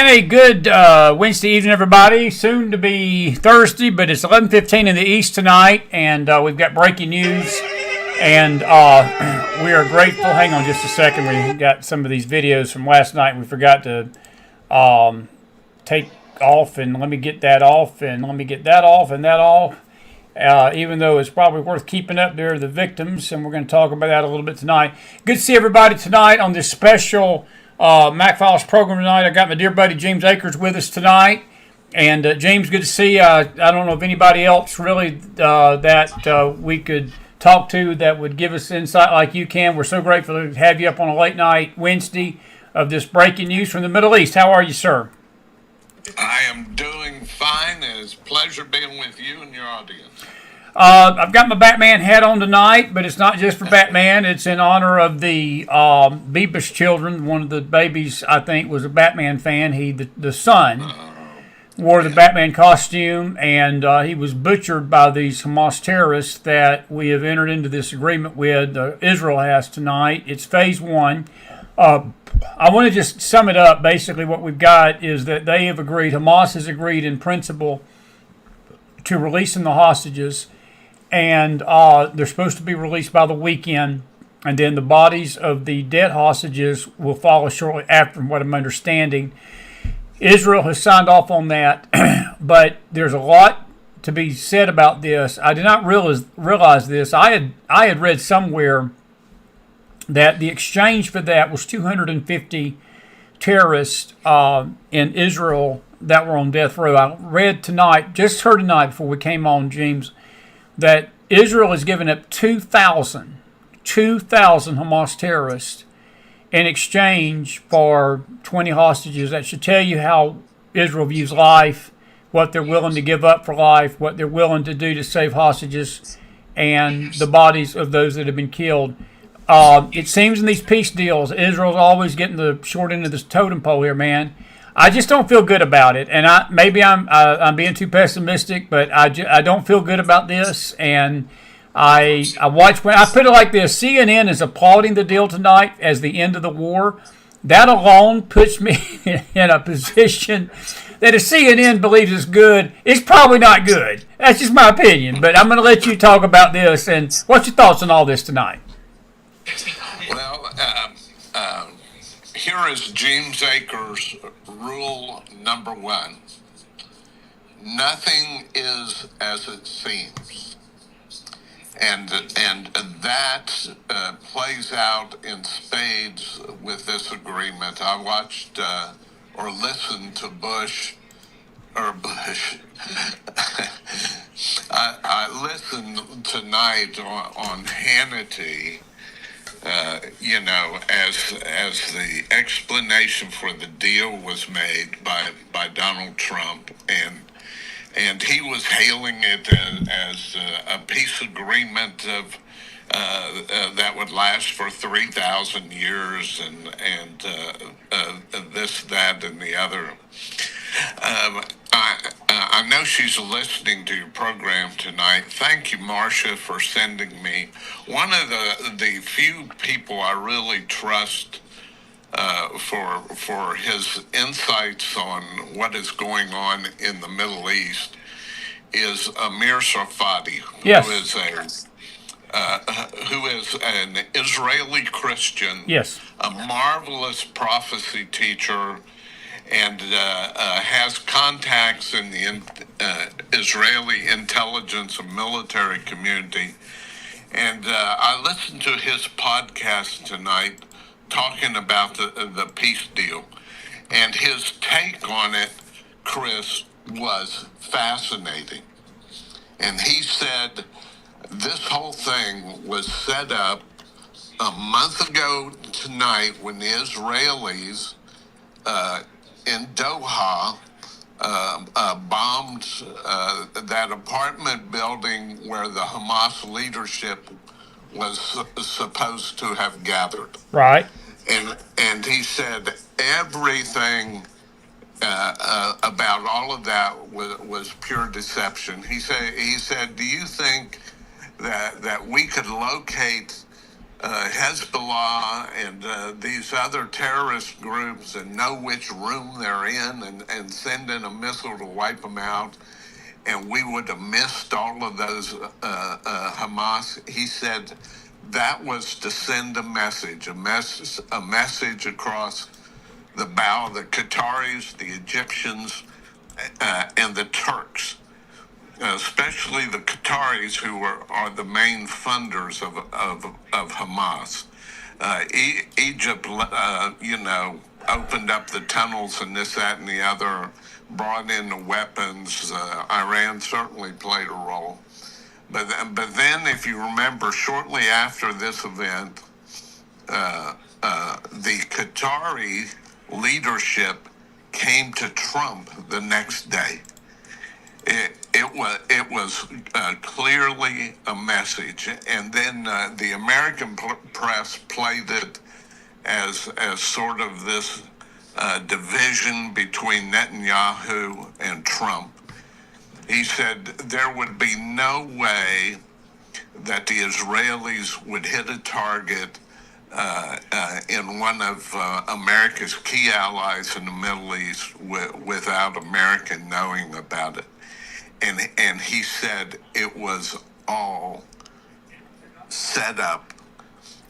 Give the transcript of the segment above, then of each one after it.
Hey, good Wednesday evening, everybody. Soon to be Thursday, but it's 11:15 in the East tonight, and we've got breaking news, and we are grateful. Hang on just a second. We got some of these videos from last night. We forgot to take off, and let me get that off, and let me get that off, and that off. Even though it's probably worth keeping up there, the victims, and we're going to talk about that a little bit tonight. Good to see everybody tonight on this special McFiles program tonight. I got my dear buddy James Akers with us tonight. And James, good to see you. I don't know if anybody else really that we could talk to that would give us insight like you can. We're so grateful to have you up on a late night Wednesday of this breaking news from the Middle East. How are you, sir? I am doing fine. It's a pleasure being with you and your audience. I've got my Batman hat on tonight, but it's not just for Batman. It's in honor of the Beavis children. One of the babies, I think, was a Batman fan. The son, wore the Batman costume, and he was butchered by these Hamas terrorists that we have entered into this agreement with. Israel has tonight. It's phase one. I want to just sum it up. Basically, what we've got is that they have agreed, Hamas has agreed in principle to releasing the hostages, and they're supposed to be released by the weekend, and then the bodies of the dead hostages will follow shortly after, from what I'm understanding. Israel has signed off on that, but there's a lot to be said about this. I did not realize this. I had read somewhere that the exchange for that was 250 terrorists in Israel that were on death row. I read tonight, just heard tonight before we came on, James, that Israel has given up 2,000 Hamas terrorists in exchange for 20 hostages. That should tell you how Israel views life, what they're willing to give up for life, what they're willing to do to save hostages, and the bodies of those that have been killed. It seems in these peace deals, Israel's always getting the short end of this totem pole here, man. I just don't feel good about it, and maybe I'm being too pessimistic, but I don't feel good about this. And I watch when I put it like this: CNN is applauding the deal tonight as the end of the war. That alone puts me in a position that if CNN believes it's good, it's probably not good. That's just my opinion. But I'm going to let you talk about this. And what's your thoughts on all this tonight? Well, here is James Akers' rule number one. Nothing is as it seems. And that plays out in spades with this agreement. I watched or listened to Bush. I listened tonight on Hannity, as the explanation for the deal was made by Donald Trump, and he was hailing it as a peace agreement of that would last for 3,000 years, and this, that, and the other. I know she's listening to your program tonight. Thank you, Marcia, for sending me. One of the few people I really trust for his insights on what is going on in the Middle East is Amir Sarfati, Yes. who is an Israeli Christian, Yes. a marvelous prophecy teacher, and has contacts in the Israeli intelligence and military community. And I listened to his podcast tonight talking about the peace deal. And his take on it, Chris, was fascinating. And he said this whole thing was set up a month ago tonight when the Israelis in Doha bombed that apartment building where the Hamas leadership was supposed to have gathered. Right. And he said everything about all of that was pure deception. He said, do you think that we could locate Hezbollah and these other terrorist groups and know which room they're in and send in a missile to wipe them out. And we would have missed all of those Hamas. He said that was to send a message across the bow, the Qataris, the Egyptians, and the Turks, especially the Qataris, who are the main funders of Hamas. Egypt, opened up the tunnels and this, that, and the other, brought in the weapons. Iran certainly played a role. But then, if you remember, shortly after this event, the Qatari leadership came to Trump the next day. It was clearly a message, and then the American press played it as sort of this division between Netanyahu and Trump. He said there would be no way that the Israelis would hit a target in one of America's key allies in the Middle East without America knowing about it. And he said it was all set up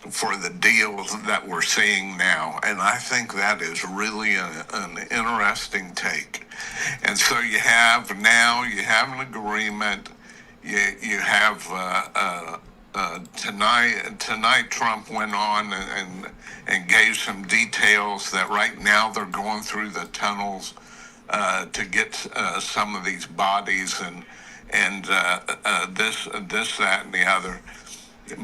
for the deals that we're seeing now. And I think that is really an interesting take. And so you have an agreement. You have tonight Trump went on and gave some details that right now they're going through the tunnels to get some of these bodies and this, that, and the other.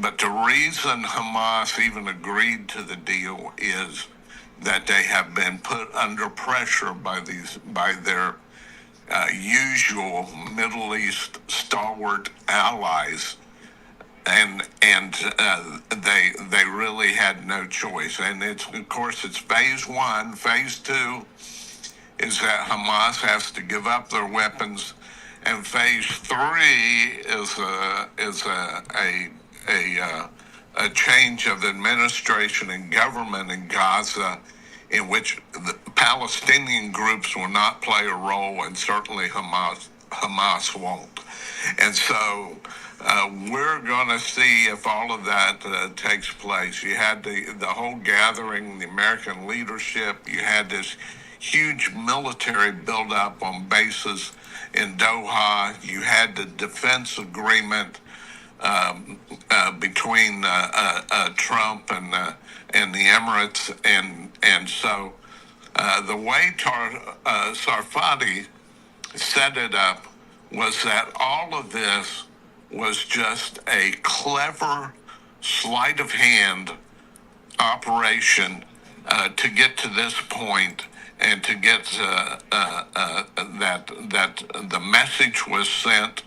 But the reason Hamas even agreed to the deal is that they have been put under pressure by their usual Middle East stalwart allies, and they really had no choice. And it's phase one. Phase two is that Hamas has to give up their weapons, and phase three is a change of administration and government in Gaza, in which the Palestinian groups will not play a role, and certainly Hamas won't. And so we're going to see if all of that takes place. You had the whole gathering, the American leadership. You had this huge military buildup on bases in Doha. You had the defense agreement between Trump and the Emirates, and so the way Sarfati set it up was that all of this was just a clever sleight of hand operation to get to this point, and to get that the message was sent.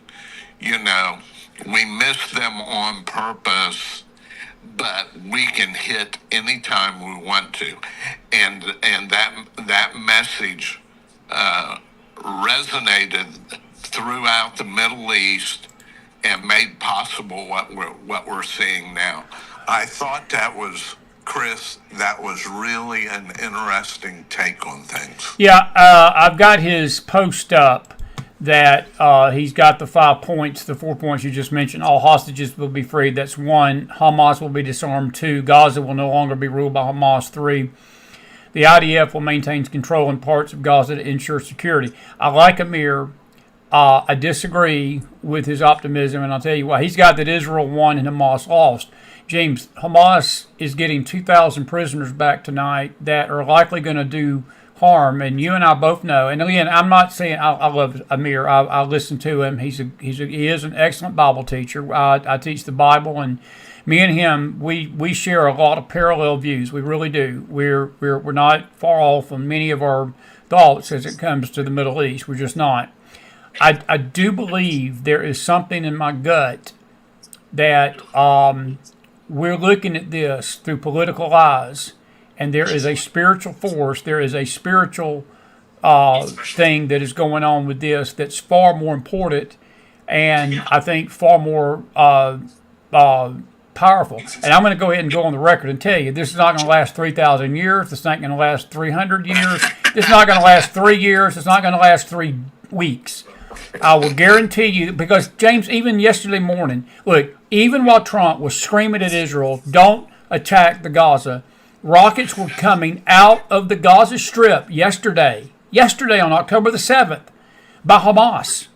We missed them on purpose, but we can hit anytime we want to, and that message resonated throughout the Middle East and made possible what we're seeing now. I thought that was, Chris, that was really an interesting take on things. Yeah, I've got his post up that he's got the 5 points, the 4 points you just mentioned. All hostages will be freed. That's 1. Hamas will be disarmed. 2. Gaza will no longer be ruled by Hamas. 3. The IDF will maintain control in parts of Gaza to ensure security. I like Amir. I disagree with his optimism, and I'll tell you why. He's got that Israel won and Hamas lost. James, Hamas is getting 2,000 prisoners back tonight that are likely going to do harm, and you and I both know. And again, I'm not saying I love Amir. I listen to him. He is an excellent Bible teacher. I teach the Bible, and me and him, we share a lot of parallel views. We really do. We're not far off on many of our thoughts as it comes to the Middle East. We're just not. I do believe there is something in my gut that we're looking at this through political eyes, and there is a spiritual force, there is a spiritual thing that is going on with this that's far more important, and I think far more powerful. And I'm going to go ahead and go on the record and tell you, this is not going to last 3,000 years. It's not going to last 300 years. It's not going to last 3 years. It's not going to last 3 weeks. I will guarantee you, because James, even yesterday morning, look, even while Trump was screaming at Israel, don't attack the Gaza, rockets were coming out of the Gaza Strip yesterday on October the 7th, by Hamas.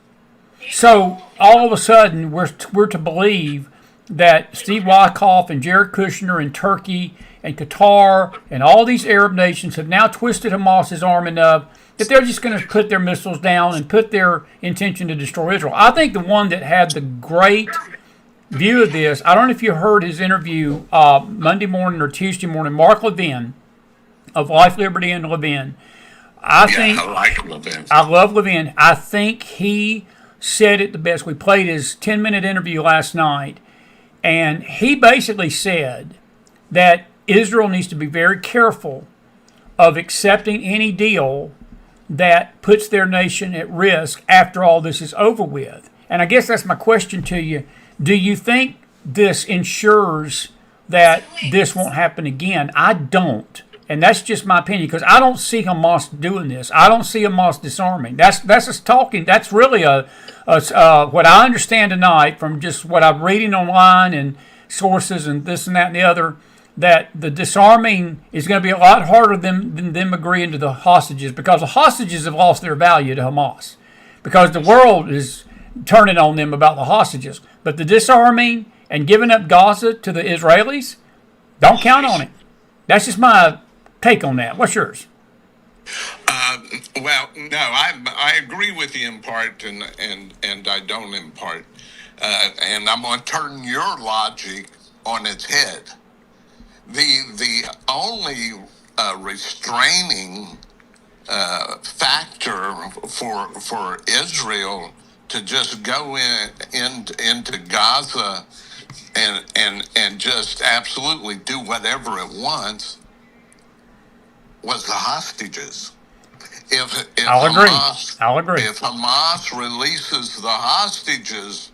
So all of a sudden, we're to believe that Steve Witkoff and Jared Kushner and Turkey and Qatar and all these Arab nations have now twisted Hamas's arm enough that they're just going to put their missiles down and put their intention to destroy Israel. I think the one that had the great view of this, I don't know if you heard his interview Monday morning or Tuesday morning, Mark Levin of Life, Liberty, and Levin. I like Levin. I love Levin. I think he said it the best. We played his 10-minute interview last night, and he basically said that Israel needs to be very careful of accepting any deal that puts their nation at risk after all this is over with. And I guess that's my question to you. Do you think this ensures that this won't happen again? I don't. And that's just my opinion, because I don't see Hamas doing this. I don't see Hamas disarming. That's just talking. That's really what I understand tonight from just what I'm reading online and sources and this and that and the other, that the disarming is going to be a lot harder than them agreeing to the hostages, because the hostages have lost their value to Hamas, because the world is turning on them about the hostages. But the disarming and giving up Gaza to the Israelis, don't count on it. That's just my take on that. What's yours? Well, no, I agree with you in part, and I don't in part. And I'm going to turn your logic on its head. The only restraining factor for Israel to just go into Gaza and just absolutely do whatever it wants was the hostages. If I'll agree. If Hamas releases the hostages,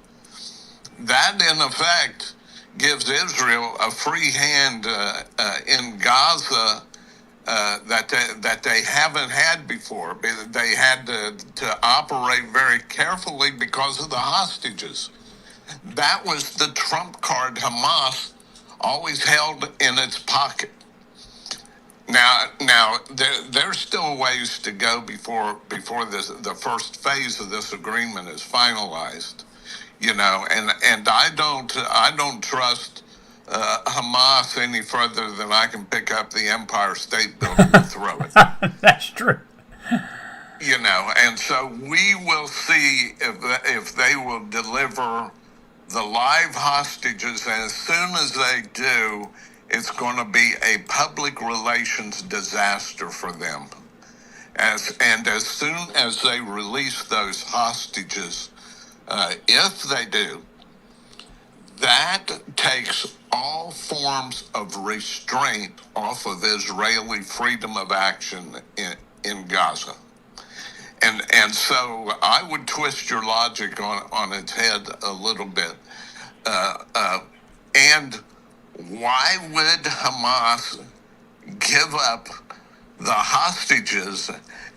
that in effect gives Israel a free hand in Gaza that they haven't had before. They had to operate very carefully because of the hostages. That was the trump card Hamas always held in its pocket. Now, there's still ways to go before the first phase of this agreement is finalized, and I don't trust Hamas any further than I can pick up the Empire State Building and throw it. That's true. And so we will see if they will deliver the live hostages, and as soon as they do, it's going to be a public relations disaster for them. As soon as they release those hostages, if they do, that takes all forms of restraint off of Israeli freedom of action in Gaza. And so I would twist your logic on its head a little bit. And why would Hamas give up the hostages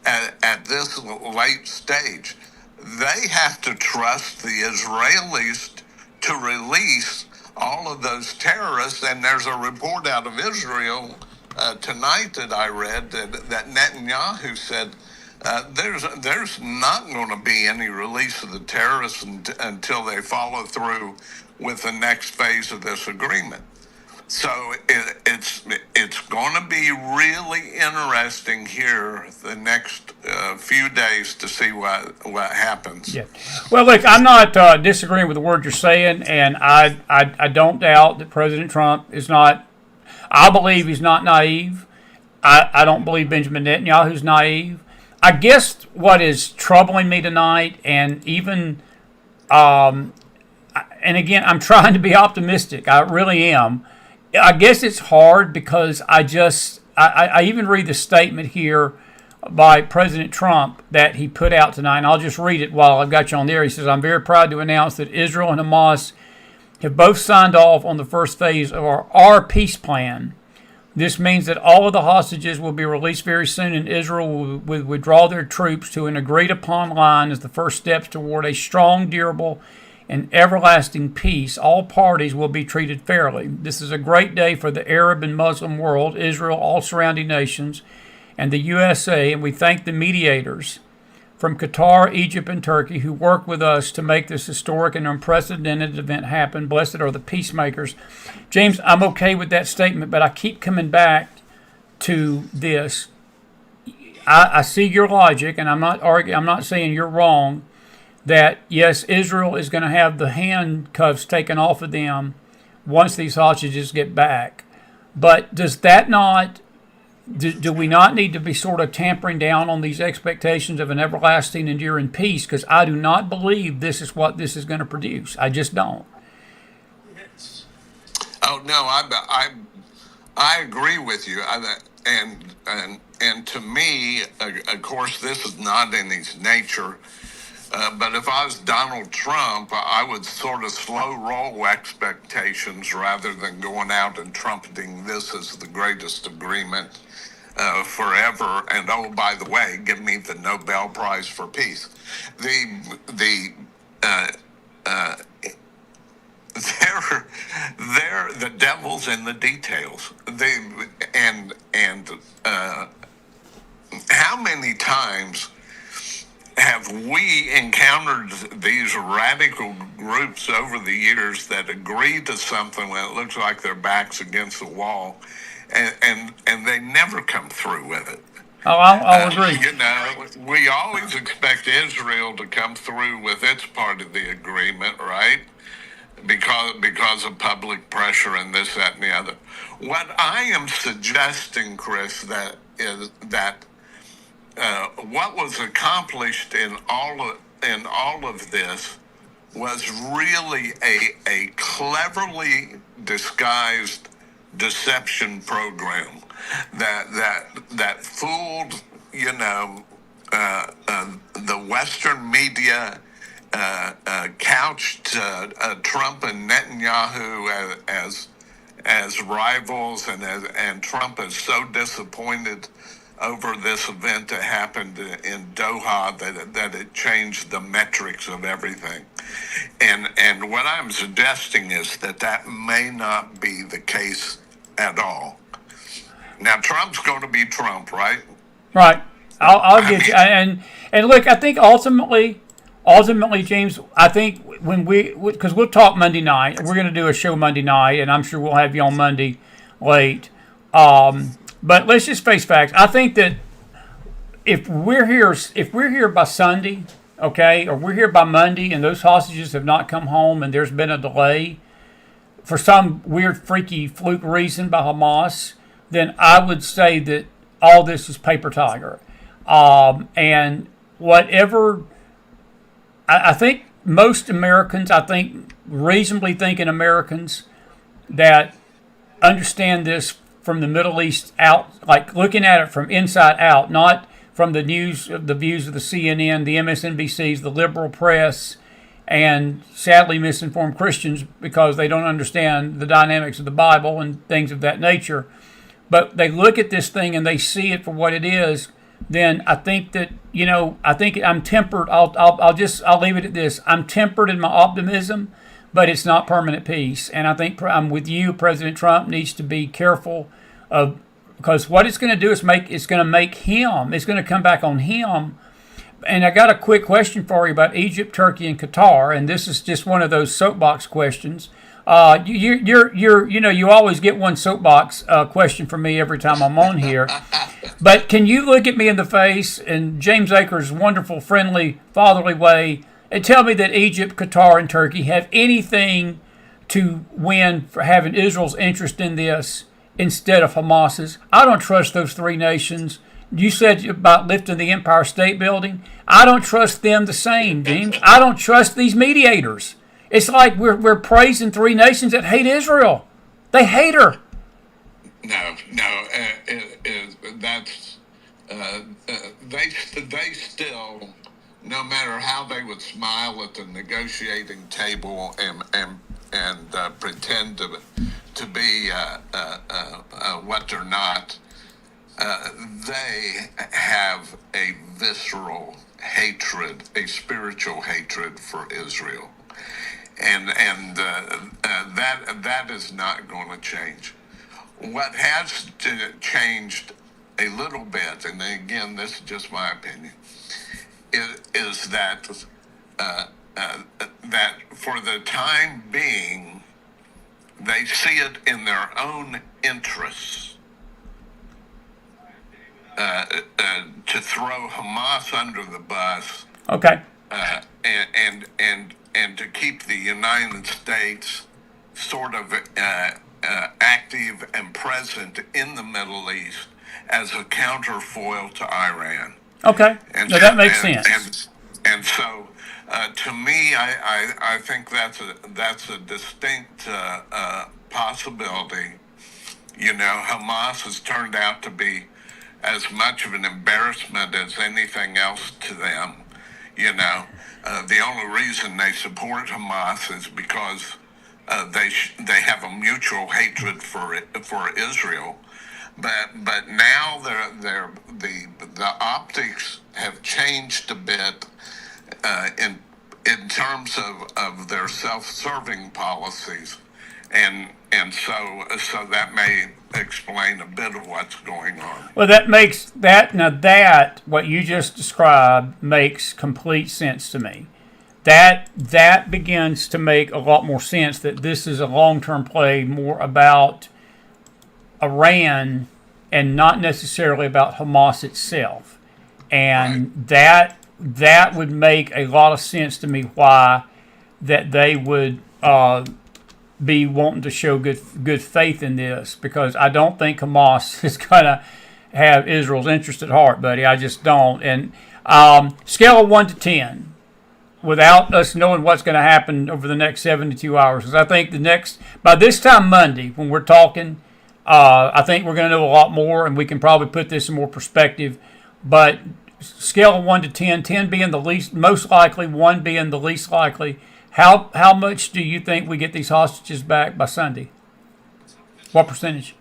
at this late stage? They have to trust the Israelis to release all of those terrorists. And there's a report out of Israel tonight that I read that Netanyahu said there's not going to be any release of the terrorists until they follow through with the next phase of this agreement. So it's going to be really interesting here the next few days to see what happens. Yeah. Well, look, I'm not disagreeing with the word you're saying, and I don't doubt that President Trump is not. I believe he's not naive. I don't believe Benjamin Netanyahu's naive. I guess what is troubling me tonight, and even, and again, I'm trying to be optimistic. I really am. I guess it's hard because I even read the statement here by President Trump that he put out tonight, and I'll just read it while I've got you on there. He says, "I'm very proud to announce that Israel and Hamas have both signed off on the first phase of our peace plan. This means that all of the hostages will be released very soon, and Israel will withdraw their troops to an agreed-upon line as the first steps toward a strong, durable, and everlasting peace. All parties will be treated fairly. This is a great day for the Arab and Muslim world, Israel, all surrounding nations, and the USA, and we thank the mediators from Qatar, Egypt, and Turkey who worked with us to make this historic and unprecedented event happen. Blessed are the peacemakers. James, I'm okay with that statement, but I keep coming back to this. I see your logic, and I'm not saying you're wrong, that yes, Israel is going to have the handcuffs taken off of them once these hostages get back. But does that not... Do we not need to be sort of tampering down on these expectations of an everlasting, enduring peace? Because I do not believe this is what this is going to produce. I just don't. Oh no, I agree with you. And to me, of course, this is not in his nature. But if I was Donald Trump, I would sort of slow roll expectations rather than going out and trumpeting this as the greatest agreement forever. And oh, by the way, give me the Nobel Prize for Peace. They're the devil's in the details. How many times have we encountered these radical groups over the years that agree to something when it looks like their back's against the wall, and they never come through with it? Oh, I'll agree. We always expect Israel to come through with its part of the agreement, right? Because of public pressure and this, that, and the other. What I am suggesting, Chris, is that what was accomplished in all of this was really a cleverly disguised deception program that fooled the Western media, couched Trump and Netanyahu as rivals, and Trump is so disappointed over this event that happened in Doha that it changed the metrics of everything. And what I'm suggesting is that may not be the case at all. Now, Trump's going to be Trump, right? Right. I'll get you. And look, I think ultimately, James, I think because we'll talk Monday night, we're going to do a show Monday night, and I'm sure we'll have you on Monday late. But let's just face facts. I think that if we're here by Sunday, okay, or we're here by Monday, and those hostages have not come home, and there's been a delay for some weird, freaky, fluke reason by Hamas, then I would say that all this is paper tiger. And whatever, I think most Americans, reasonably thinking Americans that understand this from the Middle East out, like looking at it from inside out, not from the views of the CNN, the MSNBCs, the liberal press, and sadly misinformed Christians because they don't understand the dynamics of the Bible and things of that nature. But they look at this thing and they see it for what it is. Then I think that I think I'm tempered. I'll leave it at this. I'm tempered in my optimism, but it's not permanent peace. And I think I'm with you. President Trump needs to be careful because what it's going to do is it's going to come back on him. And I got a quick question for you about Egypt, Turkey, and Qatar. And this is just one of those soapbox questions. You always get one soapbox question from me every time I'm on here. But can you look at me in the face in James Akers' wonderful, friendly, fatherly way and tell me that Egypt, Qatar, and Turkey have anything to win for having Israel's interest in this instead of Hamas's? I don't trust those three nations. You said about lifting the Empire State Building. I don't trust them the same, James. I don't trust these mediators. It's like we're praising three nations that hate Israel. They hate her. No, that's they still, no matter how they would smile at the negotiating table and pretend to be what they're not. They have a visceral hatred, a spiritual hatred for Israel, and that is not going to change. What has changed a little bit, and again, this is just my opinion, is that that for the time being, they see it in their own interests to throw Hamas under the bus, Okay. And to keep the United States sort of active and present in the Middle East as a counterfoil to Iran. Okay. And No, that makes sense. And so, to me, I think that's a distinct possibility. You know, Hamas has turned out to be as much of an embarrassment as anything else to them. You know, the only reason they support Hamas is because they have a mutual hatred for Israel. But now the optics have changed a bit in terms of their self-serving policies, and so that may explain a bit of what's going on. Well, that what you just described makes complete sense to me. That begins to make a lot more sense that this is a long-term play more about Iran and not necessarily about Hamas itself. And Right. that would make a lot of sense to me why that they would be wanting to show good faith in this, because I don't think Hamas is going to have Israel's interest at heart, buddy. I just don't. And scale of 1 to 10, without us knowing what's going to happen over the next 72 hours, because I think by this time Monday, when we're talking, I think we're going to know a lot more, and we can probably put this in more perspective. But scale of 1 to 10, 10 being the least most likely, 1 being the least likely. How much do you think we get these hostages back by Sunday? What percentage?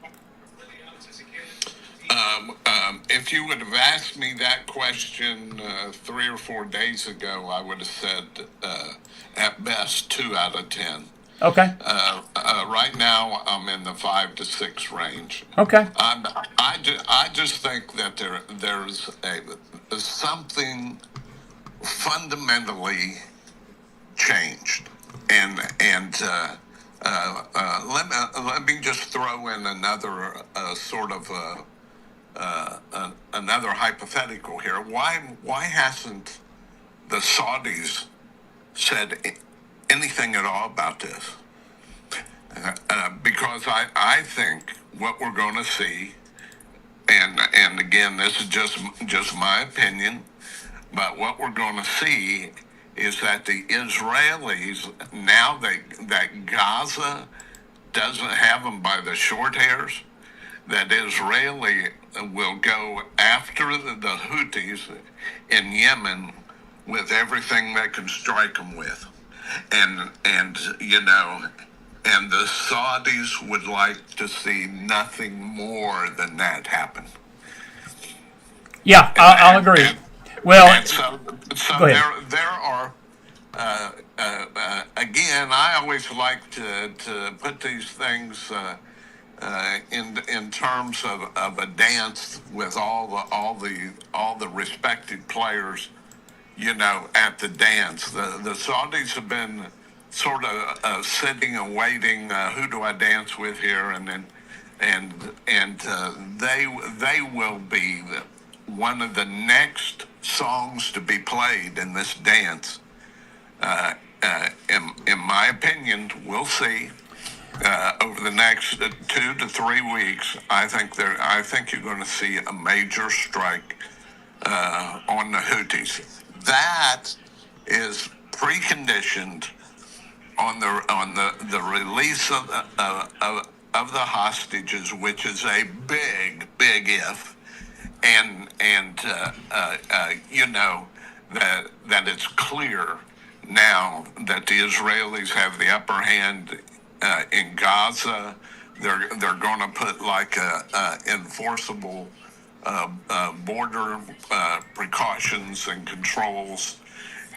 If you would have asked me that question 3 or 4 days ago, I would have said at best 2 out of 10. Okay. Right now, I'm in the 5 to 6 range. Okay. I just think that there's something fundamentally changed, and let me just throw in another sort of another hypothetical here. Why hasn't the Saudis said anything at all about this? Because I think what we're going to see, and again, this is just my opinion, but what we're going to see is that the Israelis, now that Gaza doesn't have them by the short hairs, that Israeli will go after the Houthis in Yemen with everything they can strike them with, and you know, and the Saudis would like to see nothing more than that happen. Yeah, I'll agree. And so Go ahead. there are, again, I always like to put these things in terms of a dance with all the respected players, you know, at the dance. The Saudis have been sort of sitting and waiting. Who do I dance with here? And then they will be one of the next songs to be played in this dance. In my opinion, we'll see over the next 2 to 3 weeks. I think you're going to see a major strike on the Houthis. That is preconditioned on the release of the hostages, which is a big if, and you know that it's clear now that the Israelis have the upper hand in Gaza. They're going to put like a enforceable border precautions and controls,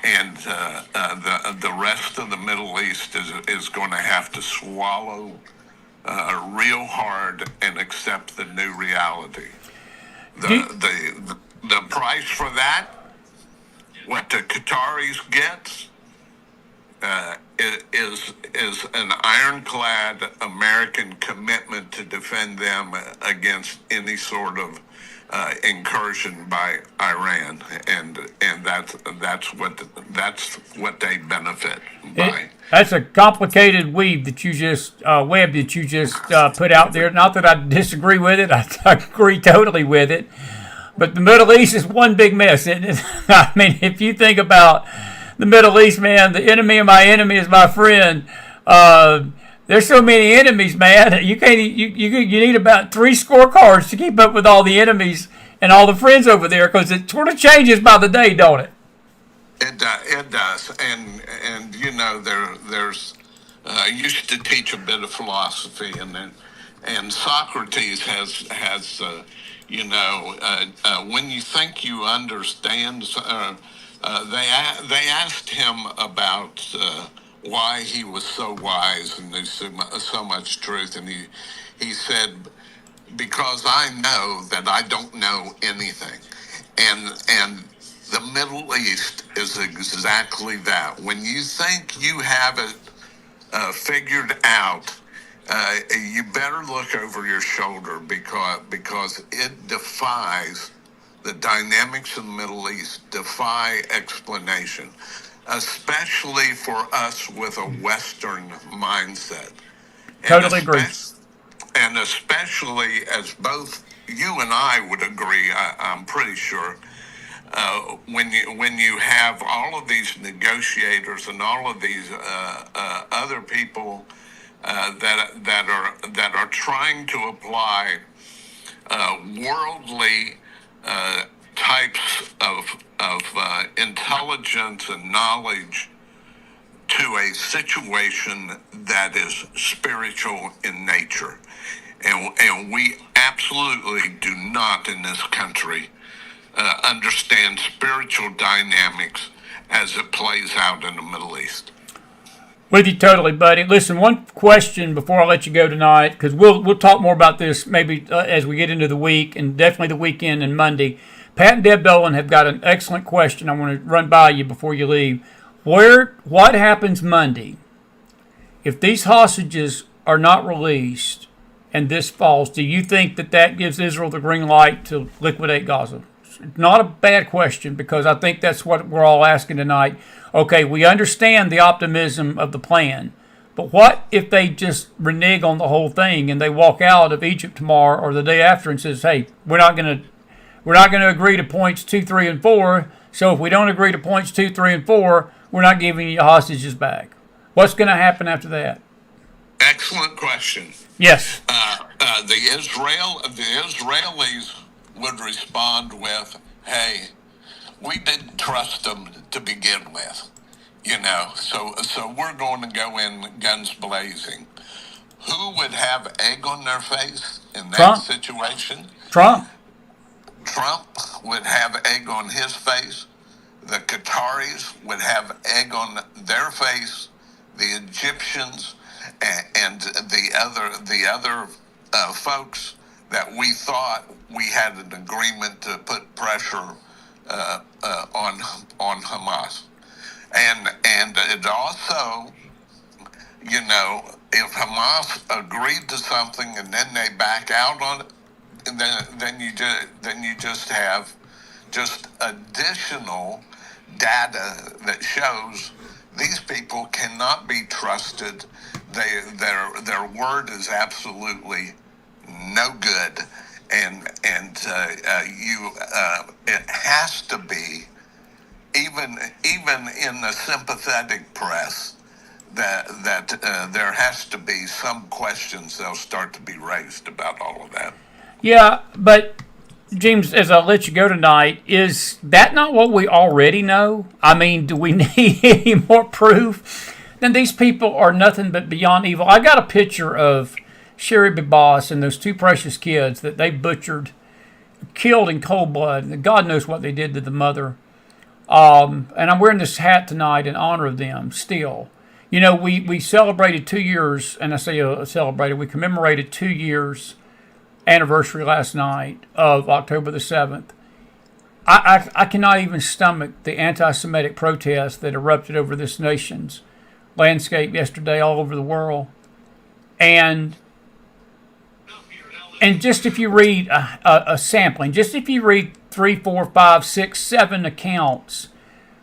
and the rest of the Middle East is going to have to swallow real hard and accept the new reality. The price for that, what the Qataris get, is an ironclad American commitment to defend them against any sort of incursion by Iran, and that's what they benefit by. That's a complicated web that you just put out there. Not that I disagree with it; I agree totally with it. But the Middle East is one big mess, isn't it? I mean, if you think about the Middle East, man, the enemy of my enemy is my friend. There's so many enemies, man. You can't. You need about 3 scorecards to keep up with all the enemies and all the friends over there, because it sort of changes by the day, don't it? It does, and you know there's I used to teach a bit of philosophy, and Socrates has when you think you understand. They asked him about why he was so wise and knew so much truth, and he said, because I know that I don't know anything, and the Middle East is exactly that. When you think you have it figured out, you better look over your shoulder, because it defies the dynamics of the Middle East, defy explanation, especially for us with a Western mindset. Totally agree. And especially, as both you and I would agree, I'm pretty sure, when you have all of these negotiators and all of these other people that are trying to apply worldly types of intelligence and knowledge to a situation that is spiritual in nature, and we absolutely do not in this country understand spiritual dynamics as it plays out in the Middle East. With you totally, buddy. Listen, one question before I let you go tonight, because we'll talk more about this maybe as we get into the week, and definitely the weekend and Monday. Pat and Deb Dolan have got an excellent question I want to run by you before you leave. What happens Monday if these hostages are not released and this falls? Do you think that gives Israel the green light to liquidate Gaza? It's not a bad question, because I think that's what we're all asking tonight. Okay, we understand the optimism of the plan, but what if they just renege on the whole thing and they walk out of Egypt tomorrow or the day after and says, "Hey, we're not going to agree to points 2, 3, and 4. So if we don't agree to points 2, 3, and 4, we're not giving you hostages back." What's going to happen after that? Excellent question. Yes. The Israelis would respond with, "Hey, we didn't trust them to begin with, so we're going to go in guns blazing." Who would have egg on their face in that situation? Trump Would have egg on his face. The Qataris would have egg on their face. The Egyptians and the other folks that we thought we had an agreement to put pressure on Hamas, and it also, if Hamas agreed to something and then they back out on it, and then you just have additional data that shows these people cannot be trusted. Their word is absolutely no good, and it has to be, even in the sympathetic press, that there has to be some questions that'll start to be raised about all of that. Yeah, but James, as I let you go tonight, is that not what we already know? I mean, do we need any more proof? Then these people are nothing but beyond evil. I got a picture of Sherry Bibas and those two precious kids that they butchered, killed in cold blood. God knows what they did to the mother. And I'm wearing this hat tonight in honor of them still. You know, we celebrated 2 years, and I say celebrated, we commemorated 2 years anniversary last night of October the 7th. I cannot even stomach the anti-Semitic protests that erupted over this nation's landscape yesterday all over the world. And just if you read a sampling, just if you read 3, 4, 5, 6, 7 accounts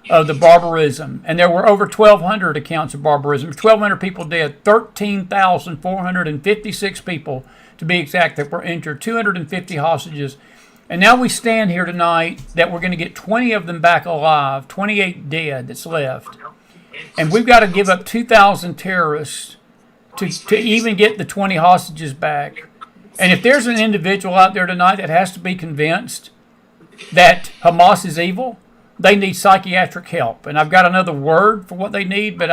of the barbarism, and there were over 1,200 accounts of barbarism, 1,200 people dead, 13,456 people to be exact that were injured, 250 hostages. And now we stand here tonight that we're going to get 20 of them back alive, 28 dead that's left. And we've got to give up 2,000 terrorists to even get the 20 hostages back. And if there's an individual out there tonight that has to be convinced that Hamas is evil, they need psychiatric help. And I've got another word for what they need, but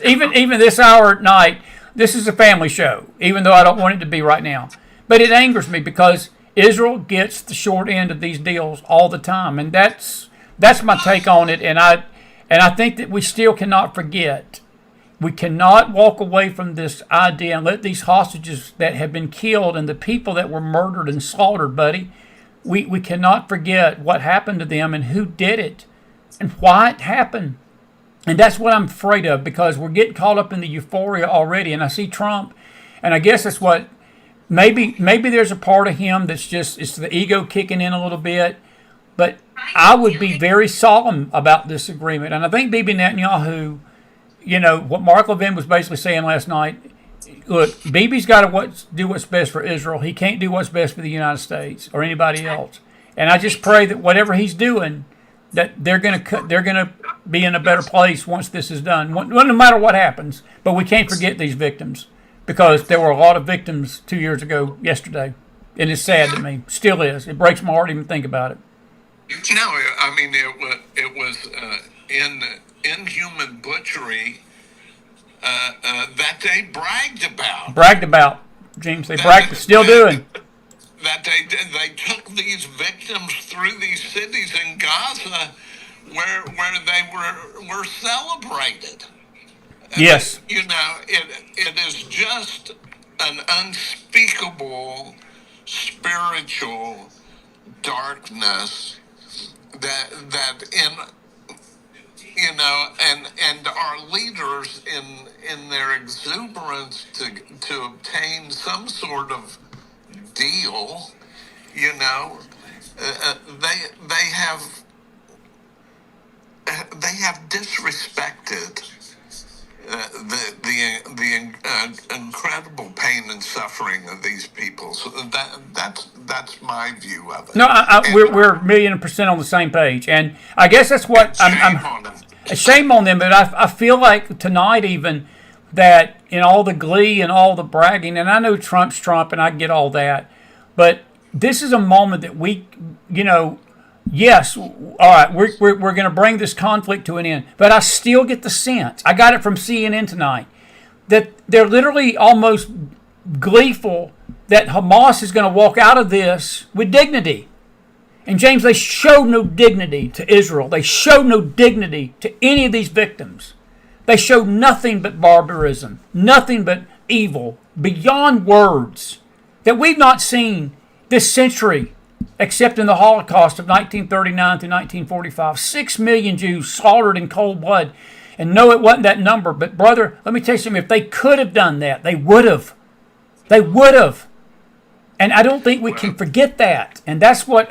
even this hour at night, this is a family show, even though I don't want it to be right now. But it angers me because Israel gets the short end of these deals all the time. And that's my take on it. And I think that we still cannot forget. We cannot walk away from this idea and let these hostages that have been killed and the people that were murdered and slaughtered, buddy, we cannot forget what happened to them and who did it and why it happened. And that's what I'm afraid of, because we're getting caught up in the euphoria already. And I see Trump, and I guess that's what, maybe there's a part of him that's just, it's the ego kicking in a little bit. But I would be very solemn about this agreement. And I think Bibi Netanyahu, you know, what Mark Levin was basically saying last night, look, Bibi's got to do what's best for Israel. He can't do what's best for the United States or anybody else. And I just pray that whatever he's doing, that they're going to be in a better place once this is done, no matter what happens. But we can't forget these victims, because there were a lot of victims 2 years ago yesterday. And it's sad to me. Still is. It breaks my heart to even think about it. No, I mean, it was inhuman butchery that they bragged about. Bragged about, James. They bragged, still doing. That they took these victims through these cities in Gaza where they were celebrated. Yes. You know, it is just an unspeakable spiritual darkness that in, you know, and our leaders in their exuberance to obtain some sort of deal, you know, they have disrespected the incredible pain and suffering of these people. So that's my view of it. No, we're 1,000,000% on the same page, and I guess that's what I'm shame on them. But I feel like tonight even that in all the glee and all the bragging, and I know Trump's Trump, and I get all that, but this is a moment that we, you know. Yes, all right, we're going to bring this conflict to an end. But I still get the sense, I got it from CNN tonight, that they're literally almost gleeful that Hamas is going to walk out of this with dignity. And James, they showed no dignity to Israel. They showed no dignity to any of these victims. They showed nothing but barbarism, nothing but evil, beyond words, that we've not seen this century, except in the Holocaust of 1939 to 1945. 6 million Jews slaughtered in cold blood. And no, it wasn't that number. But brother, let me tell you something. If they could have done that, they would have. They would have. And I don't think we can forget that. And that's what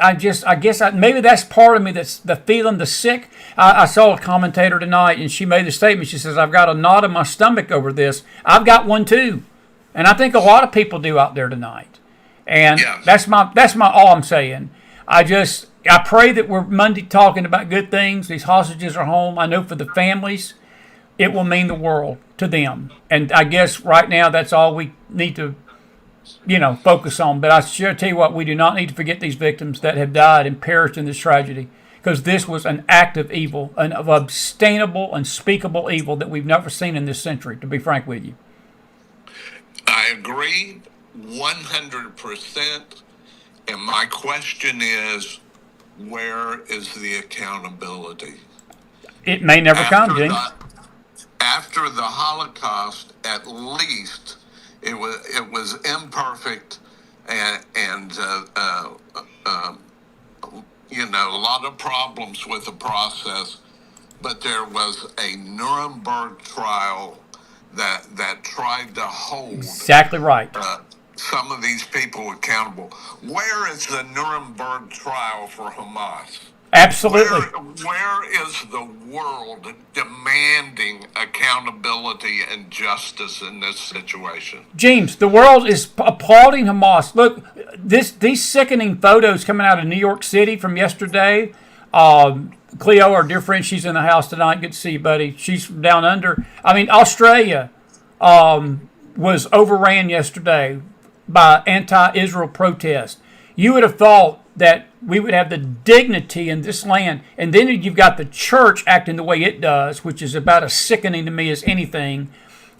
maybe that's part of me, that's the feeling, the sick. I saw a commentator tonight, and she made the statement. She says, I've got a knot in my stomach over this. I've got one too. And I think a lot of people do out there tonight. And that's my all I'm saying. I pray that we're Monday talking about good things. These hostages are home. I know for the families, it will mean the world to them. And I guess right now that's all we need to focus on. But I sure tell you what, we do not need to forget these victims that have died and perished in this tragedy, because this was an act of evil, an unsustainable, unspeakable evil that we've never seen in this century, to be frank with you. I agree 100%. And my question is, where is the accountability? It may never come, James. After the Holocaust, at least it was imperfect and a lot of problems with the process, but there was a Nuremberg trial that tried to hold exactly right. Some of these people accountable. Where is the Nuremberg trial for Hamas? Absolutely. Where is the world demanding accountability and justice in this situation? James, the world is applauding Hamas. Look, these sickening photos coming out of New York City from yesterday. Cleo, our dear friend, she's in the house tonight. Good to see you, buddy. She's from down under. I mean, Australia was overran yesterday by anti-Israel protest. You would have thought that we would have the dignity in this land, and then you've got the church acting the way it does, which is about as sickening to me as anything,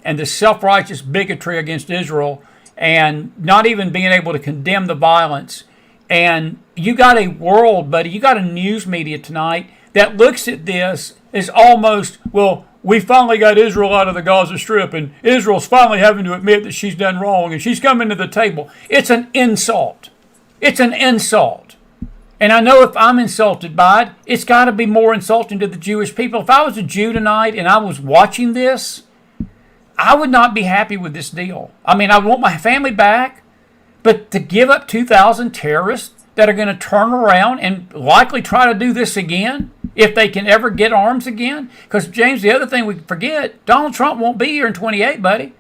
and the self-righteous bigotry against Israel, and not even being able to condemn the violence. And you got a world, buddy, you got a news media tonight that looks at this as almost, well, we finally got Israel out of the Gaza Strip, and Israel's finally having to admit that she's done wrong, and she's coming to the table. It's an insult. It's an insult. And I know if I'm insulted by it, it's got to be more insulting to the Jewish people. If I was a Jew tonight and I was watching this, I would not be happy with this deal. I mean, I want my family back, but to give up 2,000 terrorists that are going to turn around and likely try to do this again, if they can ever get arms again. Because, James, the other thing we forget, Donald Trump won't be here in 28, buddy.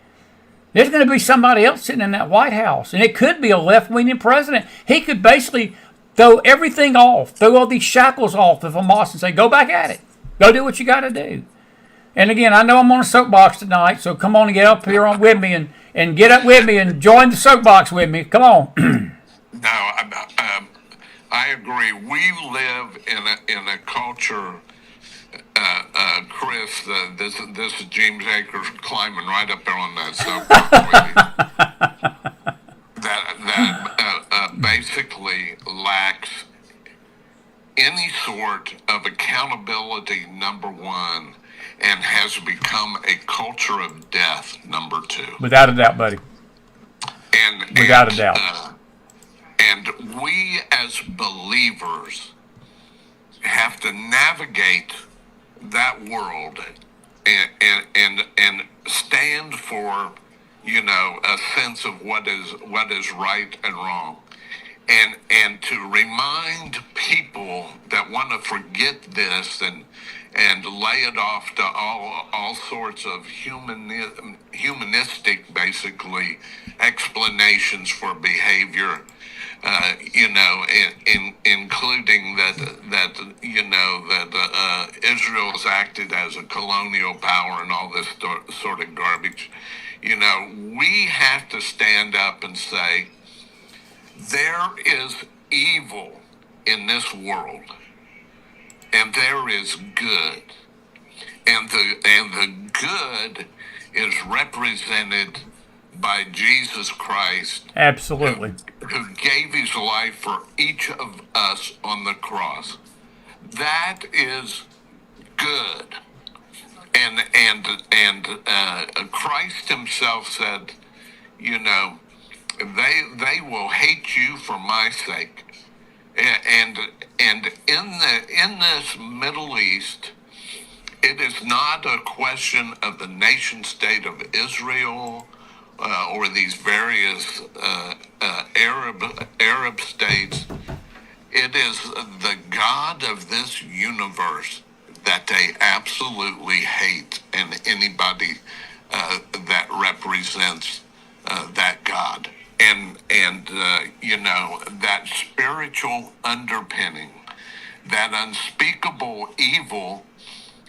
There's going to be somebody else sitting in that White House, and it could be a left-leaning president. He could basically throw everything off, throw all these shackles off of Hamas and say, go back at it. Go do what you got to do. And again, I know I'm on a soapbox tonight, so come on and get up here with me and get up with me and join the soapbox with me. Come on. No, I agree. We live in a culture, Chris. This is James Akers climbing right up there on that soapbox. that basically lacks any sort of accountability. Number one, and has become a culture of death. Number two, without a doubt, buddy. Without a doubt. And we as believers have to navigate that world and stand for, a sense of what is right and wrong. And to remind people that want to forget this and lay it off to all sorts of humanistic, basically, explanations for behavior, including that Israel has acted as a colonial power and all this sort of garbage. We have to stand up and say, there is evil in this world, and there is good, and the good is represented by Jesus Christ. Absolutely. Who gave his life for each of us on the cross. That is good. And Christ himself said, they will hate you for my sake. And in this Middle East, it is not a question of the nation state of Israel or these various Arab states. It is the God of this universe that they absolutely hate, and anybody that represents that God. And that spiritual underpinning, that unspeakable evil,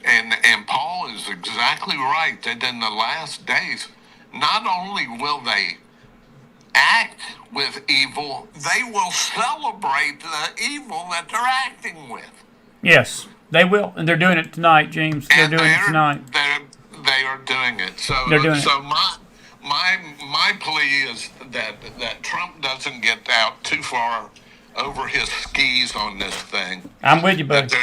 and Paul is exactly right that in the last days, not only will they act with evil, they will celebrate the evil that they're acting with. Yes, they will, and they're doing it tonight, James. They're And doing it tonight. they are doing it. So They're doing it. My plea is that Trump doesn't get out too far over his skis on this thing. I'm with you, buddy.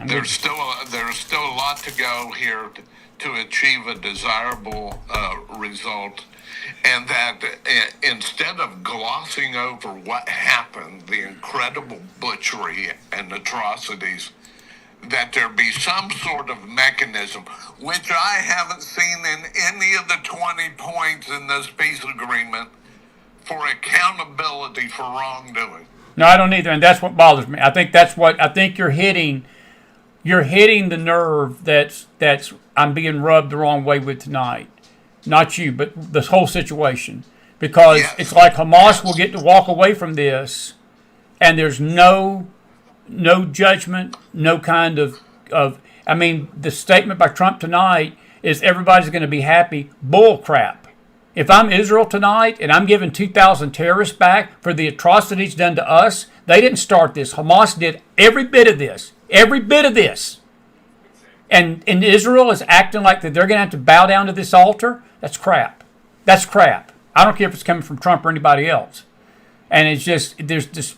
There's still a lot to go here to achieve a desirable result, and that instead of glossing over what happened, the incredible butchery and atrocities, that there be some sort of mechanism, which I haven't seen in any of the 20 points in this peace agreement, for accountability for wrongdoing. No, I don't either, and that's what bothers me. I think you're hitting the nerve that's I'm being rubbed the wrong way with tonight. Not you, but this whole situation. Because Yes. it's like Hamas will get to walk away from this, and there's no judgment, no kind of I mean, the statement by Trump tonight is everybody's going to be happy. Bull crap. If I'm Israel tonight and I'm giving 2,000 terrorists back for the atrocities done to us, they didn't start this. Hamas did every bit of this. Every bit of this. And Israel is acting like that they're going to have to bow down to this altar. That's crap. That's crap. I don't care if it's coming from Trump or anybody else. And it's just, there's this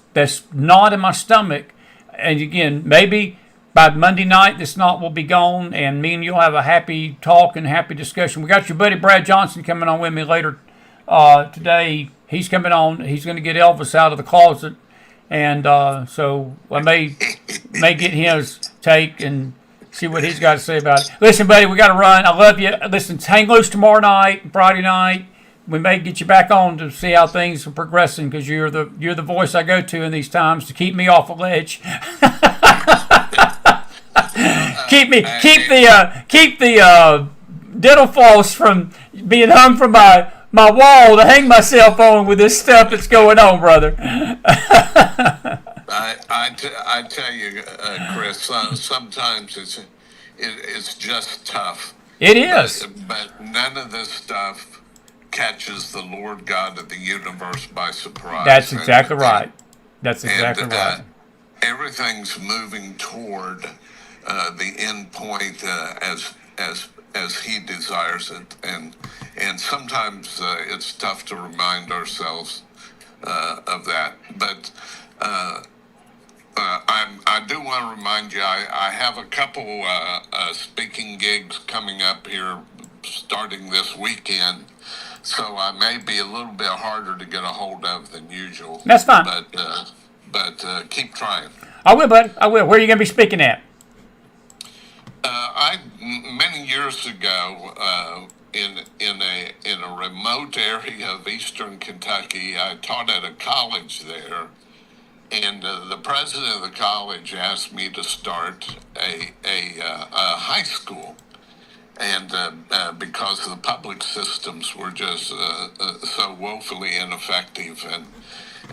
knot in my stomach. And again, maybe by Monday night, this knot will be gone, and me and you'll have a happy talk and happy discussion. We got your buddy Brad Johnson coming on with me later today. He's coming on. He's going to get Elvis out of the closet. And so I may get his take and see what he's got to say about it. Listen, buddy, we got to run. I love you. Listen, hang loose tomorrow night, Friday night. We may get you back on to see how things are progressing, because you're the voice I go to in these times to keep me off a ledge. keep the dental floss from being hung from my wall to hang myself on with this stuff that's going on, brother. I tell you, Chris, sometimes it's just tough. It is. But none of this stuff catches the Lord God of the universe by surprise. That's exactly right. That's exactly right. Everything's moving toward the end point as He desires it, and sometimes it's tough to remind ourselves of that. But I do want to remind you, I have a couple speaking gigs coming up here starting this weekend, so I may be a little bit harder to get a hold of than usual. That's fine. But keep trying. I will, bud. I will. Where are you going to be speaking at? Many years ago, in a remote area of eastern Kentucky, I taught at a college there, and the president of the college asked me to start a high school, and because the public systems were just so woefully ineffective,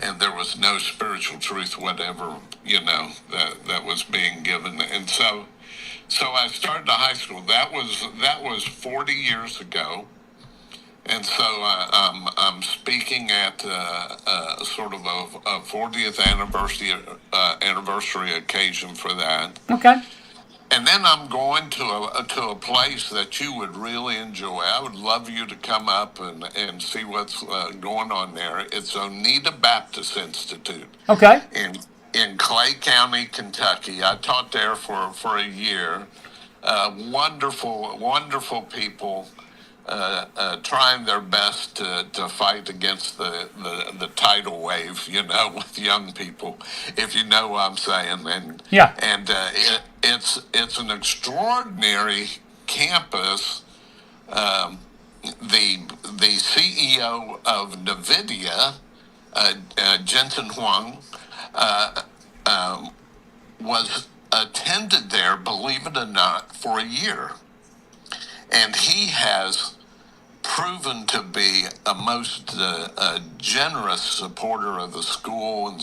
and there was no spiritual truth whatever, that was being given, and so I started a high school. That was 40 years ago, and so I'm speaking at sort of a 40th anniversary occasion for that. Okay. And then I'm going to a place that you would really enjoy. I would love you to come up and see what's going on there. It's Oneida Baptist Institute. Okay. In Clay County, Kentucky. I taught there for a year. Wonderful people trying their best to fight against the tidal wave, with young people, if you know what I'm saying. And yeah. And it's an extraordinary campus. The CEO of NVIDIA, Jensen Huang, was attended there, believe it or not, for a year. And he has proven to be a most generous supporter of the school, and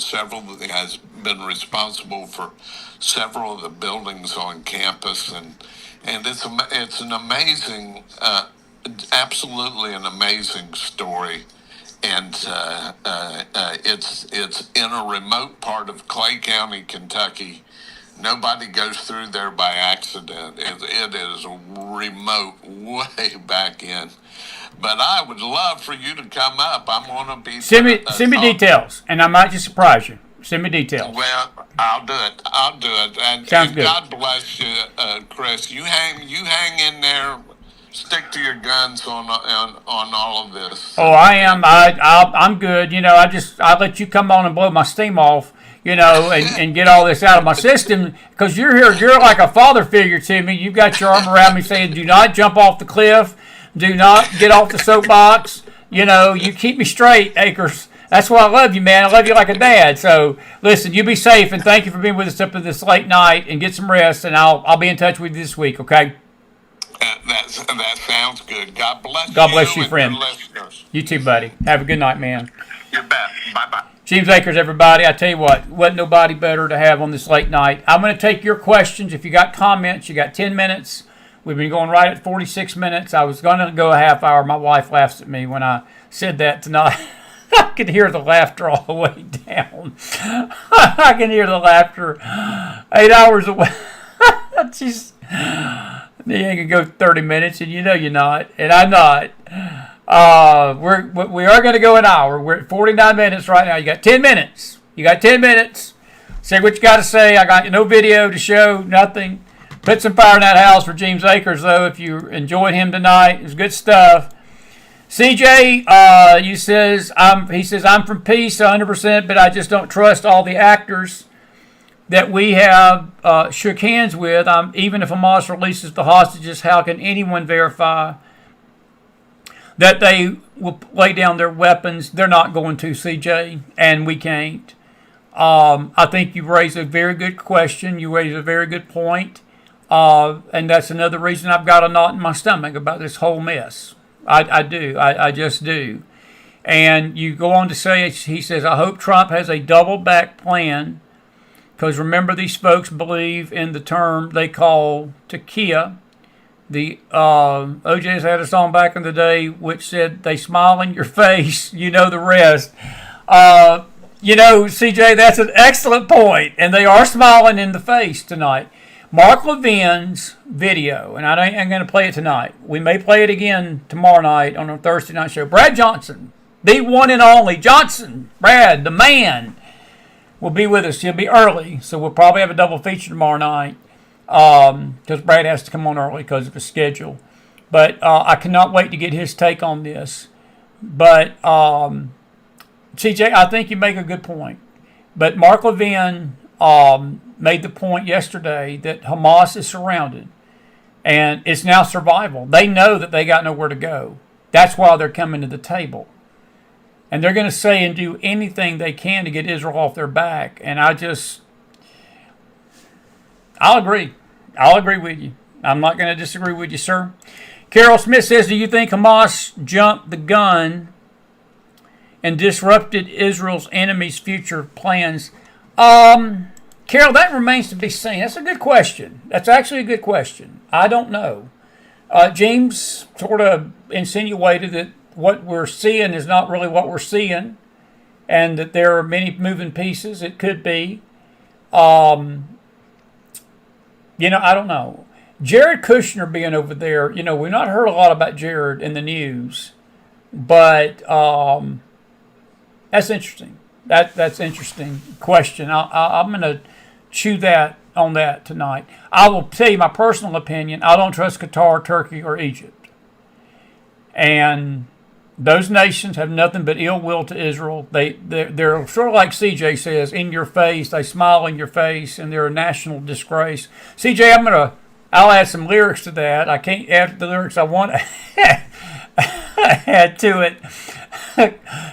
has been responsible for several of the buildings on campus, and it's an amazing, absolutely an amazing story. and it's in a remote part of Clay County, Kentucky. Nobody goes through there by accident. It is remote, way back in. But I would love for you to come up. I'm going to be send me details, and I might just surprise you. Send me details. Well, I'll do it. I'll do it. Sounds good. God bless you, Chris. You hang in there. Stick to your guns on all of this. Oh, I am. I'm good. I let you come on and blow my steam off. And get all this out of my system because you're here. You're like a father figure to me. You've got your arm around me saying, do not jump off the cliff. Do not get off the soapbox. You keep me straight, Akers. That's why I love you, man. I love you like a dad. So, listen, you be safe, and thank you for being with us up to this late night, and get some rest, and I'll be in touch with you this week, okay? That sounds good. God bless you. God bless you, friend. Your listeners. You too, buddy. Have a good night, man. You bet. Bye-bye. James Akers, everybody. I tell you what, wasn't nobody better to have on this late night. I'm going to take your questions. If you got comments, you got 10 minutes. We've been going right at 46 minutes. I was going to go a half hour. My wife laughs at me when I said that tonight. I could hear the laughter all the way down. I can hear the laughter 8 hours away. Just, you ain't going to go 30 minutes, and you're not, and I'm not. We are going to go an hour. We're at 49 minutes right now. You got 10 minutes. Say what you got to say. I got no video to show, nothing. Put some fire in that house for James Akers, though, if you enjoyed him tonight. It was good stuff. CJ, he says, I'm from peace 100%, but I just don't trust all the actors that we have shook hands with. Even if Hamas releases the hostages, how can anyone verify that they will lay down their weapons? They're not going to, CJ, and we can't. I think you raised a very good question. You raised a very good point. And that's another reason I've got a knot in my stomach about this whole mess. I do. I just do. And you go on to say, he says, I hope Trump has a double-back plan, because remember, these folks believe in the term they call tequila. The OJ's had a song back in the day which said, they smile in your face, you know the rest. CJ, that's an excellent point, and they are smiling in the face tonight. Mark Levin's video, and I ain't going to play it tonight. We may play it again tomorrow night on our Thursday night show. Brad Johnson, the one and only Johnson, Brad, the man, will be with us. He'll be early, so we'll probably have a double feature tomorrow night because Brad has to come on early because of his schedule. But I cannot wait to get his take on this. But, CJ, I think you make a good point. But Mark Levin made the point yesterday that Hamas is surrounded, and it's now survival. They know that they got nowhere to go. That's why they're coming to the table. And they're going to say and do anything they can to get Israel off their back. And I'll agree. I'll agree with you. I'm not going to disagree with you, sir. Carol Smith says, do you think Hamas jumped the gun and disrupted Israel's enemies' future plans? Carol, that remains to be seen. That's a good question. That's actually a good question. I don't know. James sort of insinuated that what we're seeing is not really what we're seeing, and that there are many moving pieces. It could be. I don't know. Jared Kushner being over there, we've not heard a lot about Jared in the news, but that's interesting. That's interesting question. I'm going to chew on that tonight. I will tell you my personal opinion. I don't trust Qatar, Turkey, or Egypt. And those nations have nothing but ill will to Israel. They're sort of like CJ says, in your face. They smile in your face, and they're a national disgrace. CJ, I'll add some lyrics to that. I can't add the lyrics I want to add to it,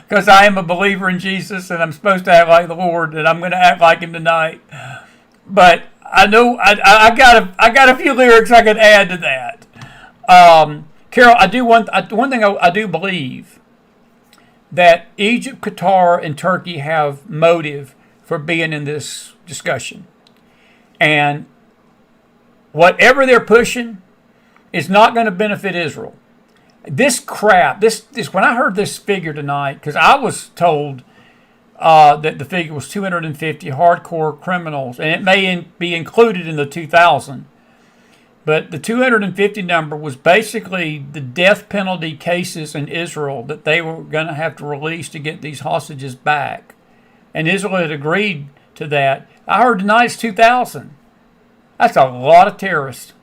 because I am a believer in Jesus, and I'm supposed to act like the Lord, and I'm going to act like Him tonight. But I know I got a few lyrics I could add to that. Carol, one thing I do believe, that Egypt, Qatar, and Turkey have motive for being in this discussion, and whatever they're pushing is not going to benefit Israel. This crap, this when I heard this figure tonight, because I was told that the figure was 250 hardcore criminals, and it may be included in the 2,000. But the 250 number was basically the death penalty cases in Israel that they were going to have to release to get these hostages back. And Israel had agreed to that. I heard tonight it's 2,000. That's a lot of terrorists.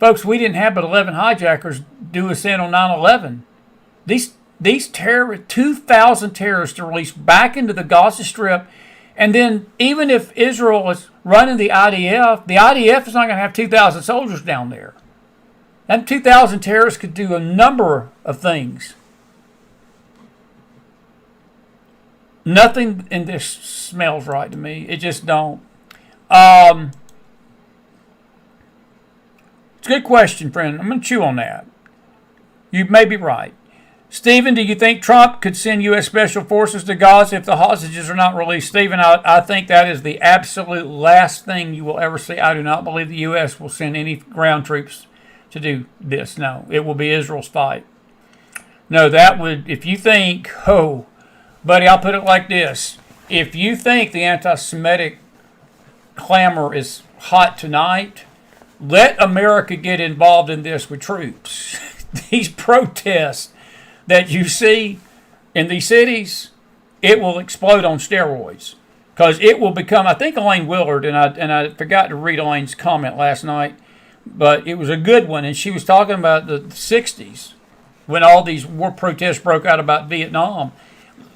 Folks, we didn't have but 11 hijackers do us in on 9/11. These terrorists, 2,000 terrorists to release back into the Gaza Strip. And then even if Israel is running the IDF is not going to have 2,000 soldiers down there. That 2,000 terrorists could do a number of things. Nothing in this smells right to me. It just don't. It's a good question, friend. I'm going to chew on that. You may be right. Stephen, do you think Trump could send U.S. Special Forces to Gaza if the hostages are not released? Stephen, I think that is the absolute last thing you will ever see. I do not believe the U.S. will send any ground troops to do this. No, it will be Israel's fight. No, that would, if you think, oh, buddy, I'll put it like this. If you think the anti-Semitic clamor is hot tonight, let America get involved in this with troops. These protests that you see in these cities, it will explode on steroids. Because it will become, I think Elaine Willard, and I forgot to read Elaine's comment last night, but it was a good one, and she was talking about the 60s, when all these war protests broke out about Vietnam,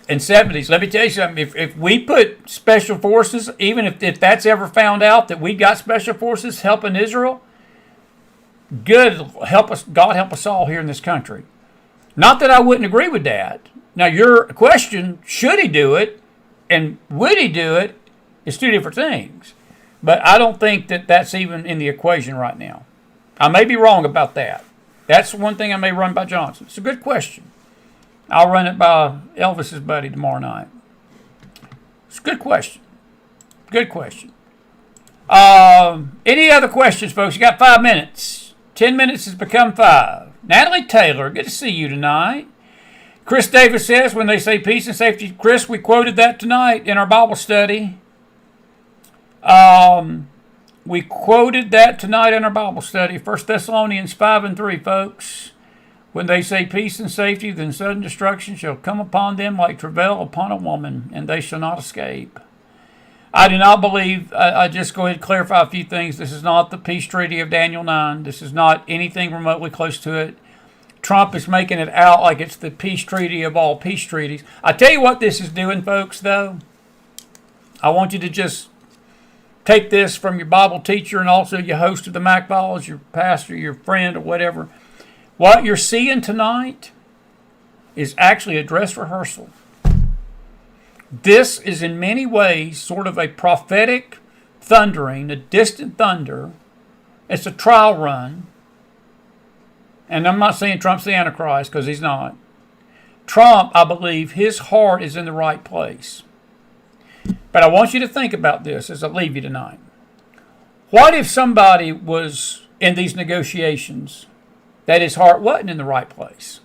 and 70s. Let me tell you something, if we put special forces, even if that's ever found out that we got special forces helping Israel, good, help us, God help us all here in this country. Not that I wouldn't agree with that. Now, your question, should he do it and would he do it, is two different things. But I don't think that that's even in the equation right now. I may be wrong about that. That's one thing I may run by Johnson. It's a good question. I'll run it by Elvis's buddy tomorrow night. It's a good question. Good question. Any other questions, folks? You got 5 minutes. 10 minutes has become 5. Natalie Taylor, good to see you tonight. Chris Davis says, when they say peace and safety, Chris, we quoted that tonight in our Bible study. We quoted that tonight in our Bible study, 1 Thessalonians 5:3, folks. When they say peace and safety, then sudden destruction shall come upon them like travail upon a woman, and they shall not escape. I do not believe, I just go ahead and clarify a few things. This is not the peace treaty of Daniel 9. This is not anything remotely close to it. Trump is making it out like it's the peace treaty of all peace treaties. I tell you what this is doing, folks, though. I want you to just take this from your Bible teacher and also your host of the McFiles, your pastor, your friend, or whatever. What you're seeing tonight is actually a dress rehearsal. This is in many ways sort of a prophetic thundering, a distant thunder. It's a trial run. And I'm not saying Trump's the Antichrist, because he's not. Trump, I believe, his heart is in the right place. But I want you to think about this as I leave you tonight. What if somebody was in these negotiations that his heart wasn't in the right place?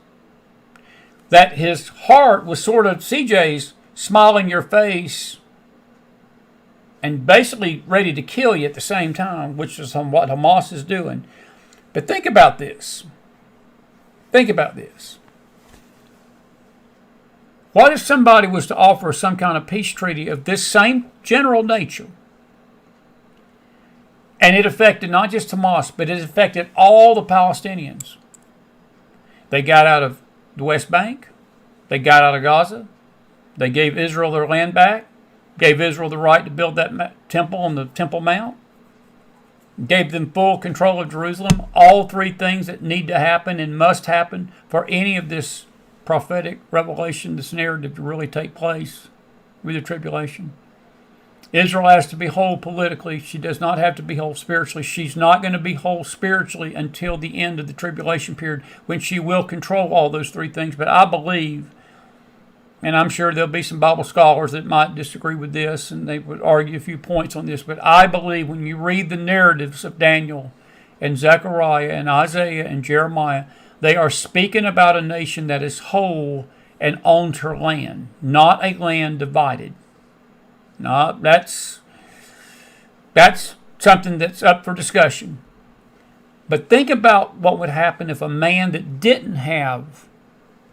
That his heart was sort of CJ's smiling your face and basically ready to kill you at the same time, which is what Hamas is doing. But think about this. Think about this. What if somebody was to offer some kind of peace treaty of this same general nature, and it affected not just Hamas, but it affected all the Palestinians? They got out of the West Bank. They got out of Gaza. They gave Israel their land back, gave Israel the right to build that temple on the Temple Mount, gave them full control of Jerusalem. All three things that need to happen and must happen for any of this prophetic revelation, this narrative to really take place with the tribulation. Israel has to be whole politically. She does not have to be whole spiritually. She's not going to be whole spiritually until the end of the tribulation period, when she will control all those three things. But I believe, and I'm sure there'll be some Bible scholars that might disagree with this, and they would argue a few points on this, but I believe when you read the narratives of Daniel and Zechariah and Isaiah and Jeremiah, They are speaking about a nation that is whole and owns her land, not a land divided. No, that's something that's up for discussion. But think about what would happen if a man that didn't have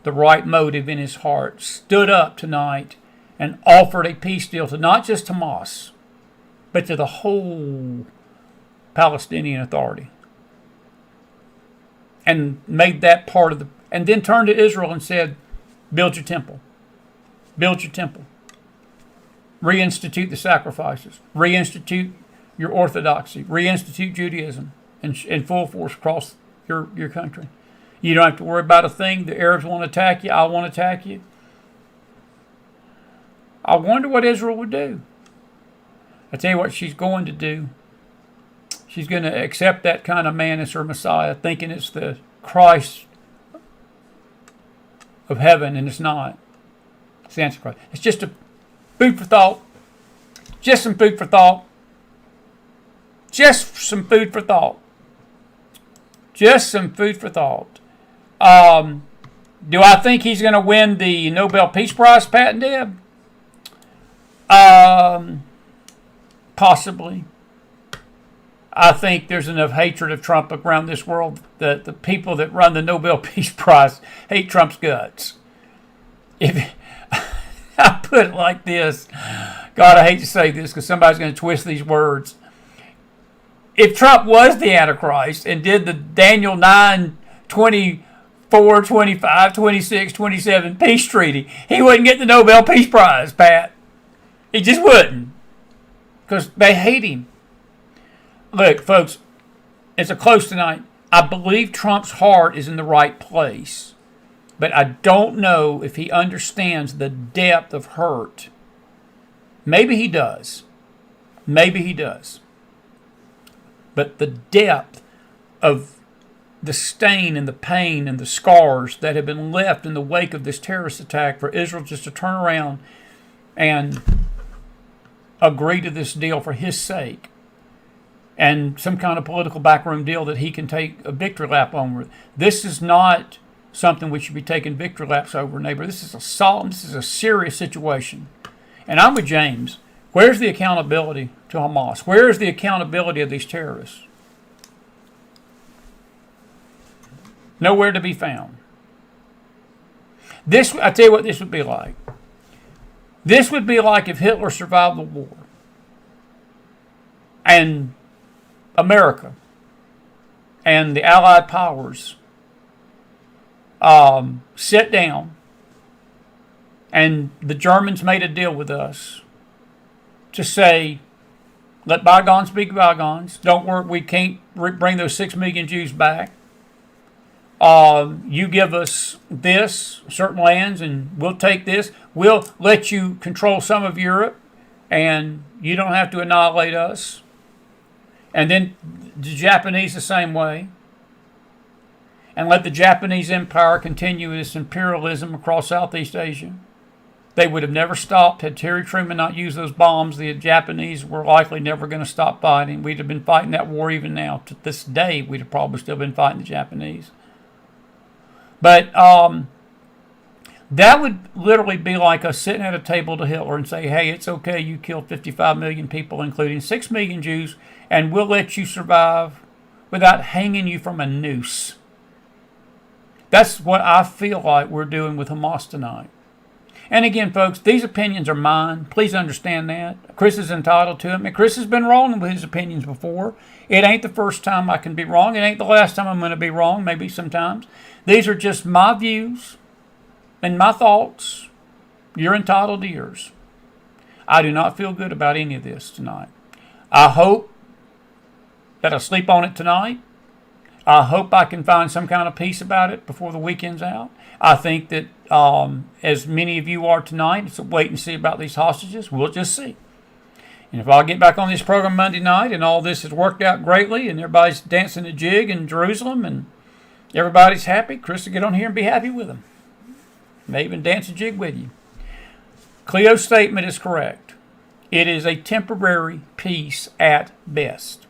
the right motive in his heart stood up tonight and offered a peace deal to not just Hamas, but to the whole Palestinian Authority. And made that part of and then turned to Israel and said, build your temple. Build your temple. Reinstitute the sacrifices. Reinstitute your orthodoxy. Reinstitute Judaism in full force across your country. You don't have to worry about a thing. The Arabs want to attack you. I want to attack you. I wonder what Israel would do. I tell you what she's going to do. She's going to accept that kind of man as her Messiah, thinking it's the Christ of heaven, and it's not. It's the Antichrist. It's just a food for thought. Just some food for thought. Just some food for thought. Just some food for thought. Do I think he's going to win the Nobel Peace Prize, Pat and Deb? Possibly. I think there's enough hatred of Trump around this world that the people that run the Nobel Peace Prize hate Trump's guts. If I put it like this, God, I hate to say this because somebody's going to twist these words. If Trump was the Antichrist and did the Daniel 9, 24, 25, 26, 27 peace treaty, he wouldn't get the Nobel Peace Prize, Pat. He just wouldn't. Because they hate him. Look, folks, it's a close tonight. I believe Trump's heart is in the right place. But I don't know if he understands the depth of hurt. Maybe he does. Maybe he does. But the depth of the stain and the pain and the scars that have been left in the wake of this terrorist attack for Israel just to turn around and agree to this deal for his sake and some kind of political backroom deal that he can take a victory lap on. This is not something we should be taking victory laps over, neighbor. This is a solemn, this is a serious situation. And I'm with James. Where's the accountability to Hamas? Where is the accountability of these terrorists? Nowhere to be found. I tell you what this would be like. This would be like if Hitler survived the war and America and the Allied powers sit down and the Germans made a deal with us to say, let bygones be bygones. Don't worry, we can't bring those 6 million Jews back. You give us this, certain lands, and we'll take this. We'll let you control some of Europe, and you don't have to annihilate us. And then the Japanese the same way. And let the Japanese empire continue its imperialism across Southeast Asia. They would have never stopped had Terry Truman not used those bombs. The Japanese were likely never going to stop fighting. We'd have been fighting that war even now. To this day, we'd have probably still been fighting the Japanese. But that would literally be like us sitting at a table to Hitler and say, hey, it's okay, you killed 55 million people, including 6 million Jews, and we'll let you survive without hanging you from a noose. That's what I feel like we're doing with Hamas tonight. And again, folks, these opinions are mine. Please understand that. Chris is entitled to them. And Chris has been wrong with his opinions before. It ain't the first time I can be wrong. It ain't the last time I'm going to be wrong, maybe sometimes. These are just my views and my thoughts. You're entitled to yours. I do not feel good about any of this tonight. I hope that I sleep on it tonight. I hope I can find some kind of peace about it before the weekend's out. I think that as many of you are tonight, it's a wait and see about these hostages. We'll just see. And if I get back on this program Monday night and all this has worked out greatly and everybody's dancing a jig in Jerusalem and everybody's happy, Chris will get on here and be happy with them. May even dance a jig with you. Cleo's statement is correct. It is a temporary peace at best.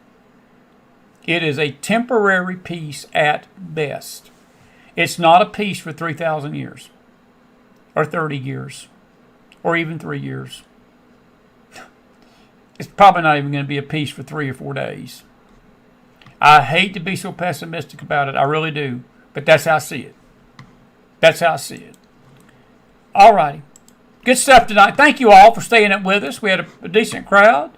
It is a temporary peace at best. It's not a peace for 3,000 years, or 30 years, or even 3 years. It's probably not even going to be a peace for 3 or 4 days. I hate to be so pessimistic about it. I really do. But that's how I see it. That's how I see it. All righty. Good stuff tonight. Thank you all for staying up with us. We had a decent crowd.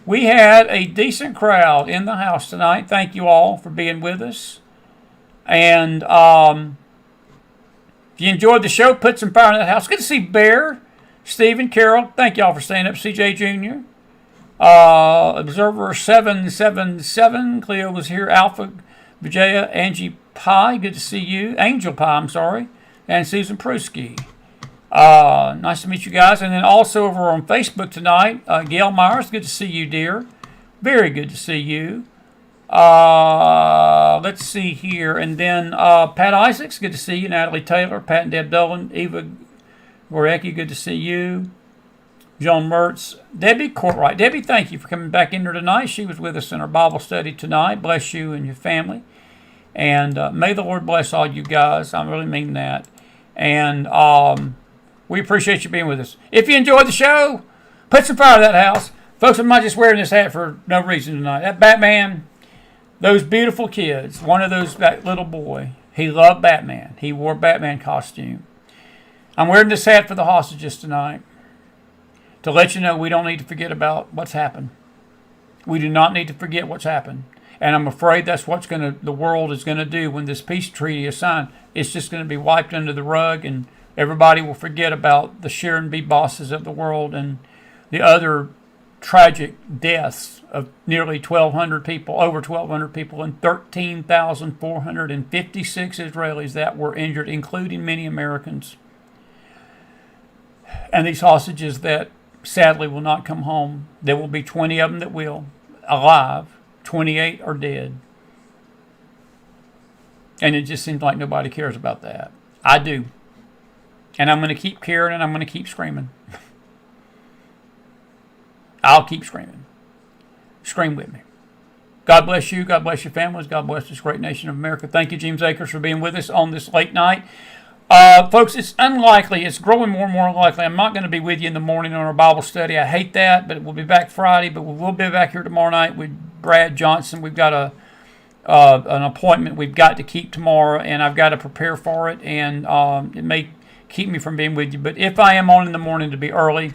We had a decent crowd in the house tonight. Thank you all for being with us. And if you enjoyed the show, put some fire in that house. Good to see Bear, Stephen, Carol. Thank you all for staying up. CJ Jr. Observer 777. Cleo was here. Alpha Vijaya, Angie Pie. Good to see you. Angel Pie, I'm sorry. And Susan Prusky. Nice to meet you guys. And then also over on Facebook tonight, Gail Myers. Good to see you, dear. Very good to see you. Let's see here. And then Pat Isaacs. Good to see you. Natalie Taylor. Pat and Deb Dolan. Eva Gorecki. Good to see you. Joan Mertz. Debbie Courtwright. Debbie, thank you for coming back in here tonight. She was with us in our Bible study tonight. Bless you and your family. And may the Lord bless all you guys. I really mean that. And we appreciate you being with us. If you enjoyed the show, put some fire to that house. Folks, I'm not just wearing this hat for no reason tonight. That Batman, those beautiful kids, one of those, that little boy, he loved Batman. He wore a Batman costume. I'm wearing this hat for the hostages tonight to let you know we don't need to forget about what's happened. We do not need to forget what's happened. And I'm afraid that's what the world is going to do when this peace treaty is signed. It's just going to be wiped under the rug, and everybody will forget about the Sharon B. Bosses of the world and the other tragic deaths of nearly 1,200 people, over 1,200 people, and 13,456 Israelis that were injured, including many Americans. And these hostages that sadly will not come home. There will be 20 of them that will, alive. 28 are dead. And it just seems like nobody cares about that. I do. And I'm going to keep caring, and I'm going to keep screaming. I'll keep screaming. Scream with me. God bless you. God bless your families. God bless this great nation of America. Thank you, James Akers, for being with us on this late night. Folks, it's unlikely. It's growing more and more unlikely. I'm not going to be with you in the morning on our Bible study. I hate that, but we'll be back Friday. But we will be back here tomorrow night with Brad Johnson. We've got an appointment we've got to keep tomorrow, and I've got to prepare for it, and it may keep me from being with you. But if I am on in the morning, to be early,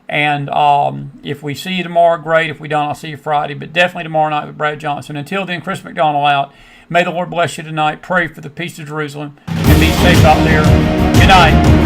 and if we see you tomorrow, great. If we don't, I'll see you Friday. But definitely tomorrow night with Brad Johnson. Until then, Chris McDonald out. May the Lord bless you tonight. Pray for the peace of Jerusalem, and be safe out there. Good night.